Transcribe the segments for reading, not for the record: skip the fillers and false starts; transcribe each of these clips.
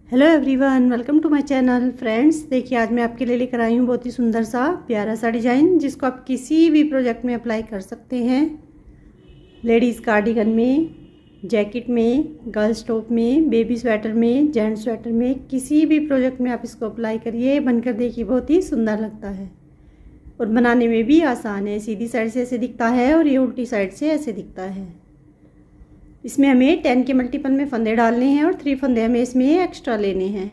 Hello everyone, welcome to my channel. Friends, देखिए आज मैं आपके लिए लेकर आई हूँ बहुत ही सुंदर सा प्यारा सा डिज़ाइन, जिसको आप किसी भी प्रोजेक्ट में अप्लाई कर सकते हैं। लेडीज़ कार्डिगन में, जैकेट में, गर्ल्स टॉप में, बेबी स्वेटर में, जेंट्स स्वेटर में, किसी भी प्रोजेक्ट में आप इसको अप्लाई करिए। बनकर देखिए बहुत ही सुंदर लगता है और बनाने में भी आसान है। सीधी साइड से ऐसे दिखता है और ये उल्टी साइड से ऐसे दिखता है। इसमें हमें 10 के मल्टीपल में फंदे डालने हैं और 3 फंदे हमें इसमें एक्स्ट्रा लेने हैं।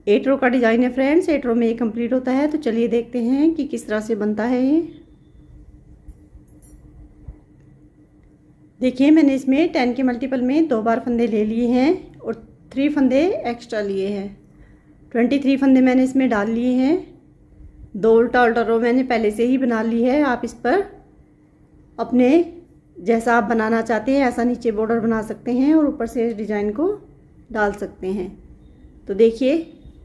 8 रो का डिज़ाइन है फ्रेंड्स, 8 रो में ये कंप्लीट होता है। तो चलिए देखते हैं कि किस तरह से बनता है ये। देखिए मैंने इसमें 10 के मल्टीपल में 2 बार फंदे ले लिए हैं और 3 फंदे एक्स्ट्रा लिए हैं। 23 फंदे मैंने इसमें डाल लिए हैं। 2 उल्टा उल्टा रो मैंने पहले से ही बना ली है। आप इस पर अपने जैसा आप बनाना चाहते हैं ऐसा नीचे बॉर्डर बना सकते हैं और ऊपर से इस डिज़ाइन को डाल सकते हैं। तो देखिए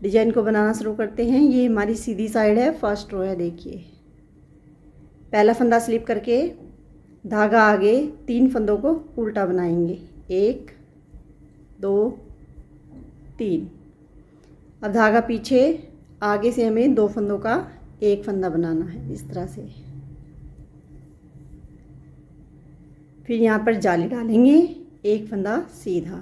डिज़ाइन को बनाना शुरू करते हैं। ये हमारी सीधी साइड है, फर्स्ट रो है। देखिए पहला फंदा स्लिप करके धागा आगे 3 फंदों को उल्टा बनाएंगे। 1 2 3। अब धागा पीछे आगे से हमें 2 फंदों का एक फंदा बनाना है इस तरह से। फिर यहाँ पर जाली डालेंगे, एक फंदा सीधा,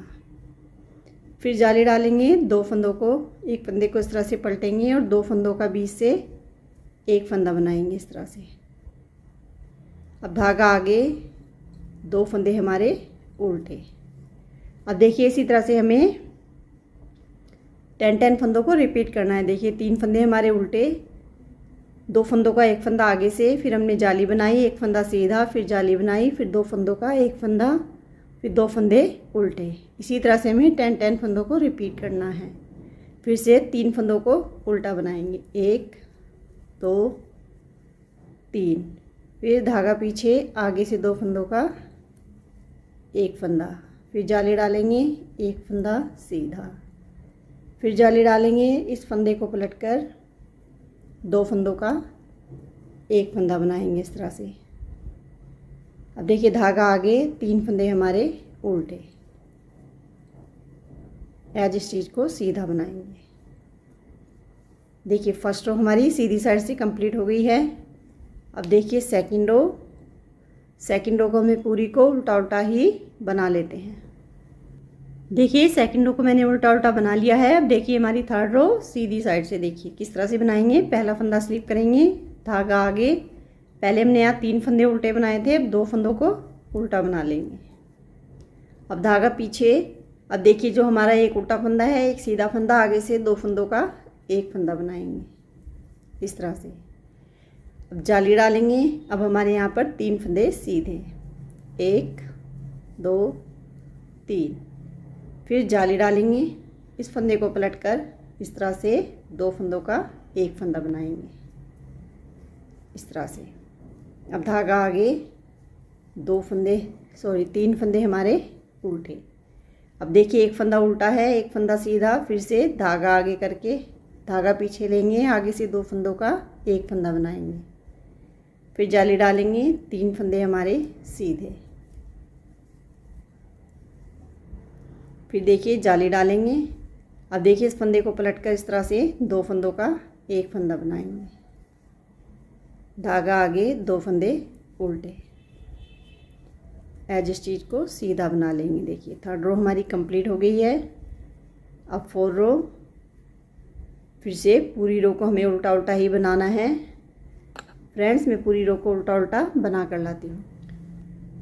फिर जाली डालेंगे 2 फंदों को, एक फंदे को इस तरह से पलटेंगे और 2 फंदों का बीच से एक फंदा बनाएंगे इस तरह से। अब धागा आगे 2 फंदे हमारे उल्टे। अब देखिए इसी तरह से हमें 10 फंदों को रिपीट करना है। देखिए 3 फंदे हमारे उल्टे, 2 फंदों का एक फंदा आगे से, फिर हमने जाली बनाई, एक फंदा सीधा, फिर जाली बनाई, फिर 2 फंदों का एक फंदा, फिर 2 फंदे उल्टे। इसी तरह से हमें 10 फंदों को रिपीट करना है। फिर से 3 फंदों को उल्टा बनाएंगे, 1 2 3। फिर धागा पीछे आगे से 2 फंदों का एक फंदा, फिर जाली डालेंगे, एक फंदा सीधा, फिर जाली डालेंगे, इस फंदे को पलटकर 2 फंदों का एक फंदा बनाएंगे इस तरह से। अब देखिए धागा आगे 3 फंदे हमारे उल्टे, एज स्टिच को सीधा बनाएंगे। देखिए फर्स्ट रो हमारी सीधी साइड से कंप्लीट हो गई है। अब देखिए सेकंड रो को हमें पूरी को उल्टा उल्टा ही बना लेते हैं। देखिए सेकंड रो को मैंने उल्टा उल्टा बना लिया है। अब देखिए हमारी थर्ड रो सीधी साइड से देखिए किस तरह से बनाएंगे। पहला फंदा स्लिप करेंगे, धागा आगे, पहले हमने यहाँ 3 फंदे उल्टे बनाए थे, अब 2 फंदों को उल्टा बना लेंगे। अब धागा पीछे, अब देखिए जो हमारा एक उल्टा फंदा है, एक सीधा फंदा, आगे से 2 फंदों का एक फंदा बनाएंगे इस तरह से। अब जाली डालेंगे, अब हमारे यहाँ पर 3 फंदे सीधे, 1 2 3। फिर जाली डालेंगे, इस फंदे को पलटकर इस तरह से 2 फंदों का एक फंदा बनाएंगे इस तरह से। अब धागा आगे 3 फंदे हमारे उल्टे। अब देखिए एक फंदा उल्टा है, एक फंदा सीधा, फिर से धागा आगे करके धागा पीछे लेंगे, आगे से 2 फंदों का एक फंदा बनाएंगे, फिर जाली डालेंगे, 3 फंदे हमारे सीधे, फिर देखिए जाली डालेंगे। अब देखिए इस फंदे को पलटकर इस तरह से 2 फंदों का एक फंदा बनाएंगे, धागा आगे 2 फंदे उल्टे, एज स्टिच को सीधा बना लेंगे। देखिए थर्ड रो हमारी कंप्लीट हो गई है। अब 4 रो, फिर से पूरी रो को हमें उल्टा उल्टा ही बनाना है। फ्रेंड्स मैं पूरी रो को उल्टा उल्टा बना कर लाती हूँ।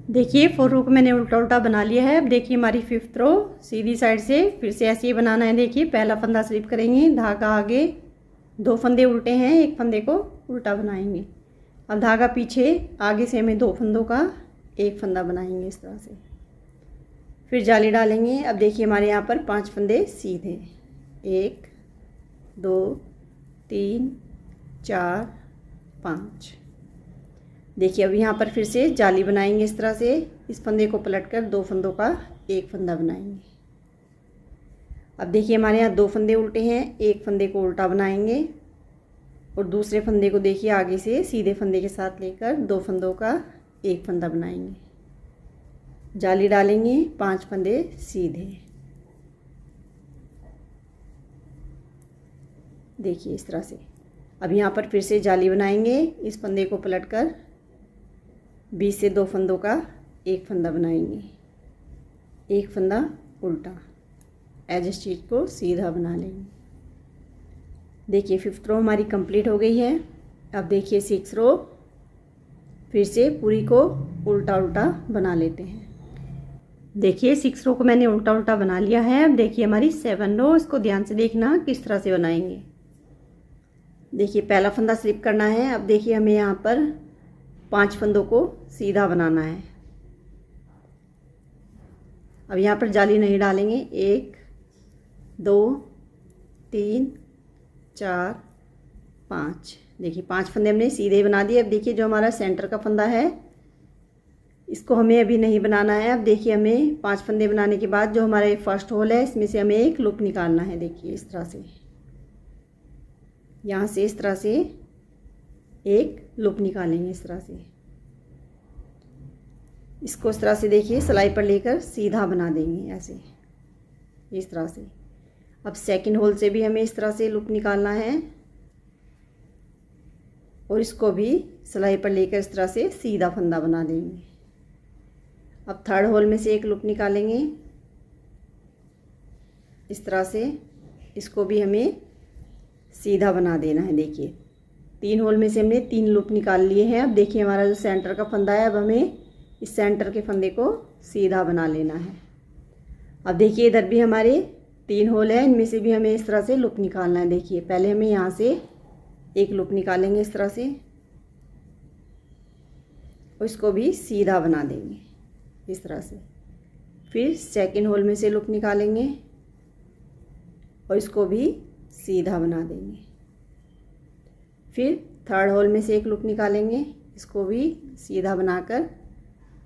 देखिए 4 रो को मैंने उल्टा उल्टा बना लिया है। अब देखिए हमारी 5th रो सीधी साइड से फिर से ऐसे ही बनाना है। देखिए पहला फंदा स्लिप करेंगे, धागा आगे, 2 फंदे उल्टे हैं, एक फंदे को उल्टा बनाएंगे। अब धागा पीछे आगे से हमें 2 फंदों का एक फंदा बनाएंगे इस तरह से, फिर जाली डालेंगे। अब देखिए हमारे यहाँ पर 5 फंदे सीधे, 1 2 3 4 5। देखिए अब यहाँ पर फिर से जाली बनाएंगे इस तरह से, इस फंदे को पलटकर 2 फंदों का एक फंदा बनाएंगे। अब देखिए हमारे यहाँ 2 फंदे उल्टे हैं, एक फंदे को उल्टा बनाएंगे और दूसरे फंदे को देखिए आगे से सीधे फंदे के साथ लेकर 2 फंदों का एक फंदा बनाएंगे, जाली डालेंगे, 5 फंदे सीधे, देखिए इस तरह से। अब यहाँ पर फिर से जाली बनाएंगे। इस फंदे को पलटकर बीच से 2 फंदों का एक फंदा बनाएंगे, एक फंदा उल्टा, एज स्टिच को सीधा बना लेंगे। देखिए 5th रो हमारी कंप्लीट हो गई है। अब देखिए 6 रो फिर से पूरी को उल्टा उल्टा बना लेते हैं। देखिए 6 रो को मैंने उल्टा उल्टा बना लिया है। अब देखिए हमारी 7 रो, इसको ध्यान से देखना किस तरह से बनाएंगे। देखिए पहला फंदा स्लिप करना है। अब देखिए हमें यहाँ पर 5 फंदों को सीधा बनाना है। अब यहाँ पर जाली नहीं डालेंगे। 1 2 3 4 5। देखिए 5 फंदे हमने सीधे बना दिए। अब देखिए जो हमारा सेंटर का फंदा है इसको हमें अभी नहीं बनाना है। अब देखिए हमें 5 फंदे बनाने के बाद जो हमारा फर्स्ट होल है इसमें से हमें एक लूप निकालना है। देखिए इस तरह से, यहाँ से इस तरह से एक लूप निकालेंगे इस तरह से। इसको इस तरह से देखिए सिलाई पर लेकर सीधा बना देंगे ऐसे, इस तरह से। अब सेकंड होल से भी हमें इस तरह से लूप निकालना है और इसको भी सिलाई पर लेकर इस तरह से सीधा फंदा बना देंगे। अब थर्ड होल में से एक लूप निकालेंगे इस तरह से, इसको भी हमें सीधा बना देना है। देखिए 3 होल में से हमने 3 लूप निकाल लिए हैं। अब देखिए हमारा जो सेंटर का फंदा है, अब हमें इस सेंटर के फंदे को सीधा बना लेना है। अब देखिए इधर भी हमारे 3 होल है, इनमें से भी हमें इस तरह से लूप निकालना है। देखिए पहले हमें यहाँ से एक लूप निकालेंगे इस तरह से और इसको भी सीधा बना देंगे इस तरह से। फिर सेकंड होल में से लूप निकालेंगे और इसको भी सीधा बना देंगे। फिर थर्ड होल में से एक लूप निकालेंगे, इसको भी सीधा बनाकर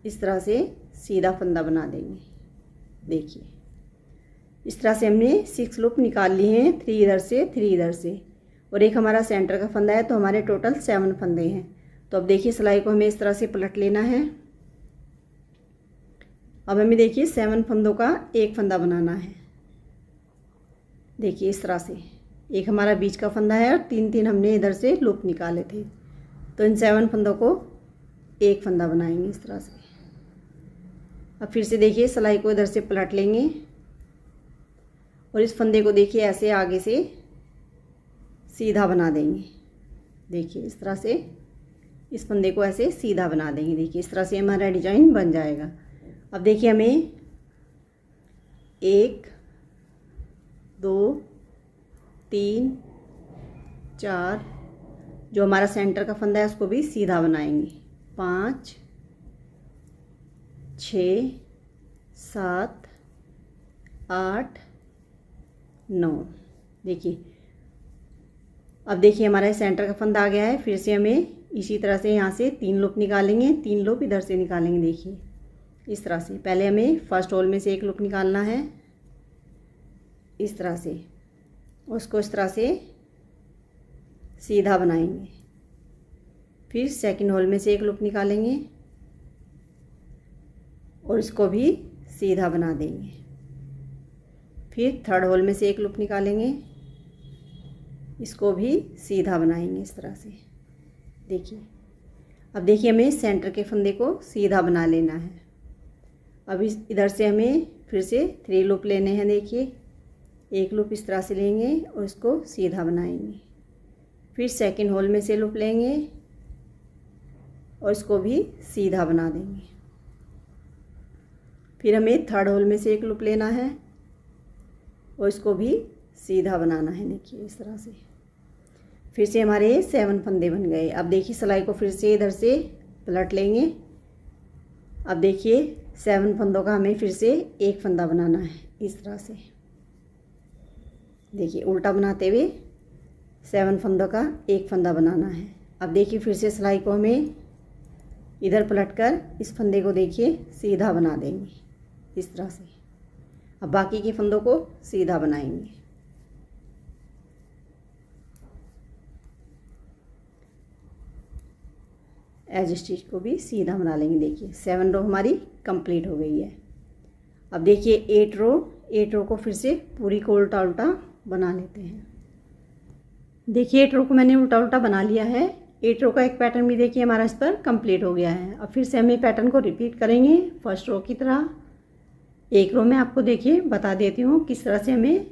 इस तरह से सीधा फंदा बना देंगे। देखिए इस तरह से हमने 6 लूप निकाल लिए हैं, 3 इधर से 3 इधर से, और एक हमारा सेंटर का फंदा है, तो हमारे टोटल 7 फंदे हैं। तो अब देखिए सिलाई को हमें इस तरह से पलट लेना है। अब हमें देखिए 7 फंदों का एक फंदा बनाना है। देखिए इस तरह से एक हमारा बीच का फंदा है और 3 हमने इधर से लूप निकाले थे, तो इन 7 फंदों को एक फंदा बनाएंगे इस तरह से। अब फिर से देखिए सिलाई को इधर से पलट लेंगे और इस फंदे को देखिए ऐसे आगे से सीधा बना देंगे। देखिए इस तरह से इस फंदे को ऐसे सीधा बना देंगे। देखिए इस तरह से हमारा डिजाइन बन जाएगा। अब देखिए हमें 1 2 3 4 जो हमारा सेंटर का फंदा है उसको भी सीधा बनाएंगे। 5 6 7 8 9। देखिए अब देखिए हमारा सेंटर का फंदा आ गया है। फिर से हमें इसी तरह से यहाँ से 3 लूप निकालेंगे, 3 लूप इधर से निकालेंगे। देखिए इस तरह से पहले हमें फर्स्ट होल में से एक लूप निकालना है इस तरह से, उसको इस तरह से सीधा बनाएंगे। फिर सेकंड होल में से एक लूप निकालेंगे और इसको भी सीधा बना देंगे। फिर थर्ड होल में से एक लूप निकालेंगे, इसको भी सीधा बनाएंगे इस तरह से। देखिए अब देखिए हमें सेंटर के फंदे को सीधा बना लेना है। अब इस इधर से हमें फिर से 3 लूप लेने हैं। देखिए एक लूप इस तरह से लेंगे और इसको सीधा बनाएंगे। फिर सेकंड होल में से लूप लेंगे और इसको भी सीधा बना देंगे। फिर हमें थर्ड होल में से एक लूप लेना है और इसको भी सीधा बनाना है। देखिए इस तरह से फिर से हमारे 7 फंदे बन गए। अब देखिए सिलाई को फिर से इधर से पलट लेंगे। अब देखिए 7 फंदों का हमें फिर से एक फंदा बनाना है इस तरह से। देखिए उल्टा बनाते हुए 7 फंदों का एक फंदा बनाना है। अब देखिए फिर से सिलाई को हमें इधर पलटकर इस फंदे को देखिए सीधा बना देंगे इस तरह से। अब बाकी के फंदों को सीधा बनाएंगे। एज स्टिच को भी सीधा बना लेंगे। देखिए 7 रो हमारी कंप्लीट हो गई है। अब देखिए 8 रो को फिर से पूरी को उल्टा उल्टा बना लेते हैं। देखिए 8 रो को मैंने उल्टा उल्टा बना लिया है। 8 रो का एक पैटर्न भी देखिए हमारा इस पर कंप्लीट हो गया है। अब फिर से हम ये पैटर्न को रिपीट करेंगे फर्स्ट रो की तरह। एक रो में आपको देखिए बता देती हूँ किस तरह से हमें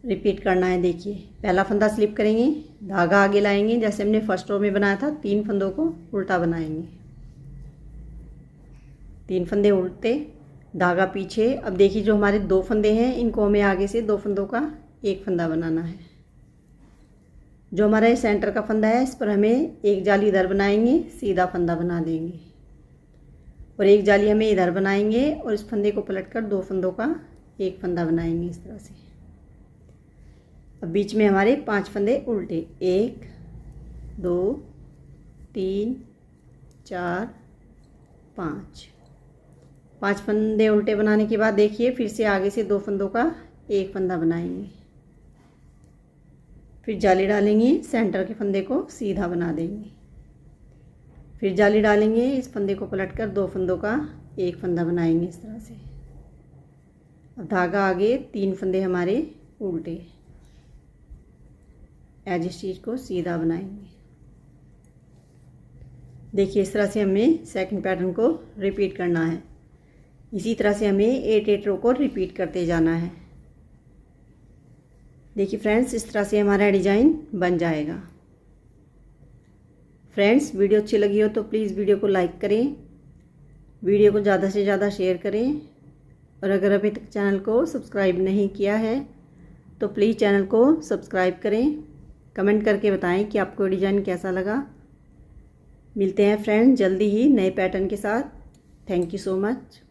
रिपीट करना है। देखिए पहला फंदा स्लिप करेंगे, धागा आगे लाएंगे जैसे हमने फर्स्ट रो में बनाया था, 3 फंदों को उल्टा बनाएंगे, 3 फंदे उल्टे, धागा पीछे। अब देखिए जो हमारे 2 फंदे हैं इनको हमें आगे से 2 फंदों का एक फंदा बनाना है। जो हमारा ये सेंटर का फंदा है इस पर हमें एक जाली इधर बनाएंगे, सीधा फंदा बना देंगे, और एक जाली हमें इधर बनाएंगे और इस फंदे को पलटकर 2 फंदों का एक फंदा बनाएंगे इस तरह से। अब बीच में हमारे 5 फंदे उल्टे, 1 2 3 4 5 फंदे उल्टे बनाने के बाद देखिए फिर से आगे से 2 फंदों का एक फंदा बनाएंगे, फिर जाली डालेंगे, सेंटर के फंदे को सीधा बना देंगे, फिर जाली डालेंगे, इस फंदे को पलटकर 2 फंदों का एक फंदा बनाएंगे इस तरह से। अब धागा आगे, 3 फंदे हमारे उल्टे, एज स्टिच को सीधा बनाएंगे। देखिए इस तरह से हमें सेकंड पैटर्न को रिपीट करना है। इसी तरह से हमें 8 रो को रिपीट करते जाना है। देखिए फ्रेंड्स इस तरह से हमारा डिज़ाइन बन जाएगा। फ्रेंड्स वीडियो अच्छी लगी हो तो प्लीज़ वीडियो को लाइक करें, वीडियो को ज़्यादा से ज़्यादा शेयर करें, और अगर अभी तक चैनल को सब्सक्राइब नहीं किया है तो प्लीज़ चैनल को सब्सक्राइब करें। कमेंट करके बताएं कि आपको डिज़ाइन कैसा लगा। मिलते हैं फ्रेंड्स जल्दी ही नए पैटर्न के साथ। Thank you so much.